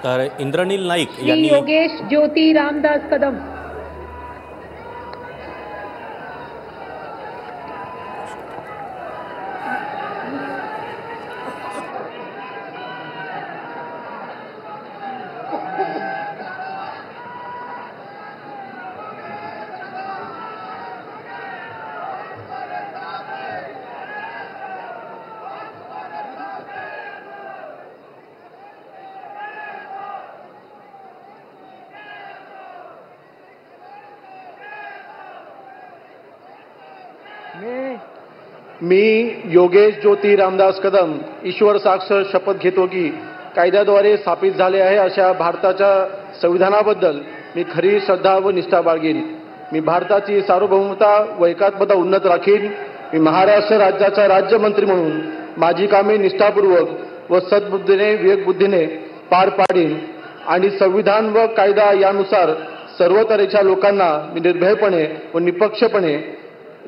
तर इंद्रनील नाईक श्री यांनी योगेश ज्योती रामदास कदम। मी योगेश ज्योती रामदास कदम ईश्वर साक्ष शपथ घेतो की कायद्याद्वारे स्थापित झाले आहे अशा भारताच्या संविधानाबद्दल मी खरी श्रद्धा व निष्ठा बाळगीन। मी भारताची सार्वभौमता व एकात्मता उन्नत राखीन। मी महाराष्ट्र राज्याचा राज्यमंत्री म्हणून माझी कामे निष्ठापूर्वक व सद्बुद्धीने विवेकबुद्धीने पार पाडीन आणि संविधान व कायदा यानुसार सर्व तऱ्हेच्या लोकांना मी निर्भयपणे व निपक्षपणे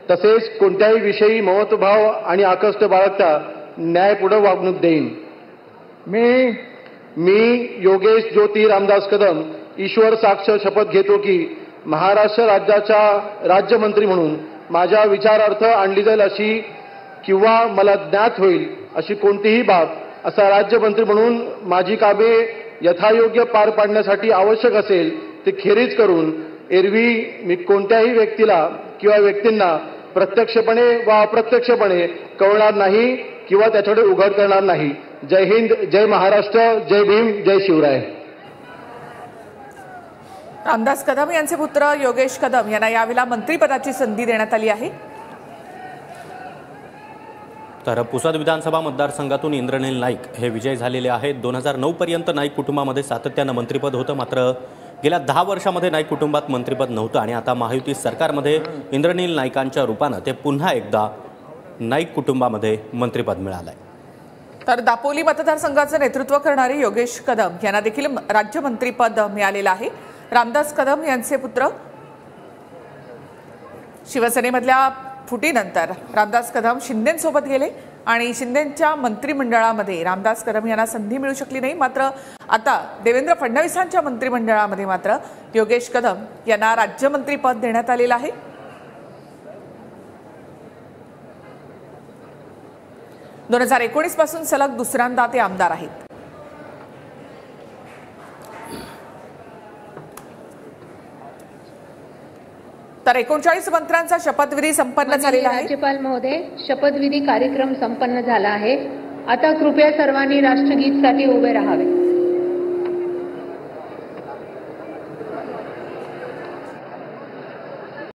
तसेच कोणत्याही विषयी ममत्वभाव आणि आकष्ट बाळगता न्यायपूर्ण वागणूक देईन। मी योगेश ज्योती रामदास कदम ईश्वर साक्ष शपथ घेतो की महाराष्ट्र राज्याचा राज्यमंत्री म्हणून माझ्या विचारार्थ आणली जाईल अशी किंवा मला ज्ञात होईल अशी कोणतीही बाब असा राज्यमंत्री म्हणून माझी कामे यथायोग्य पार पाडण्यासाठी आवश्यक असेल ते खेरीज करून एरवी मी कोणत्याही व्यक्तीला किंवा व्यक्तींना प्रत्यक्षपणे व अप्रत्यक्षपणे कळवणार नाही किंवा त्याच्याकडे उघड करणार नाही। जय हिंद, जय महाराष्ट्र, जय भीम, जय शिवराय। रामदास कदम यांचे पुत्र योगेश कदम यांना यावेळेला मंत्रिपदाची संधी देण्यात आली आहे। तर पुसद विधानसभा मतदारसंघातून इंद्रनील नाईक हे विजयी झालेले आहेत। 2009 पर्यंत नाईक कुटुंबामध्ये सातत्यानं मंत्रिपद होतं, मात्र गेल्या 10 वर्षामध्ये नाईक कुटुंबात मंत्रिपद नव्हतं आणि आता महायुती सरकारमध्ये इंद्रनील नाईकांच्या रूपानं ते पुन्हा एकदा नाईक कुटुंबामध्ये मंत्रिपद मिळालंय। तर दापोली मतदारसंघाचं नेतृत्व करणारे योगेश कदम यांना देखील राज्यमंत्रीपद मिळालेलं आहे। रामदास कदम यांचे पुत्र शिवसेनेमधल्या फुटीनंतर रामदास कदम शिंदेंसोबत गेले आणि शिंदेंच्या मंत्रिमंडळामध्ये रामदास कदम यांना संधी मिळू शकली नाही। मात्र आता देवेंद्र फडणवीसांच्या मंत्रिमंडळामध्ये मात्र योगेश कदम यांना राज्यमंत्रीपद देण्यात आलेलं आहे। दोन 2019 पासून सलग दुसऱ्यांदा ते आमदार आहेत। तर 39 मंत्र्यांचा शपथविधी संपन्न झालेला आहे। राज्यपाल महोदय, शपथविधी कार्यक्रम संपन्न झाला आहे। आता कृपया सर्वांनी राष्ट्रगीतासाठी उभे राहावे।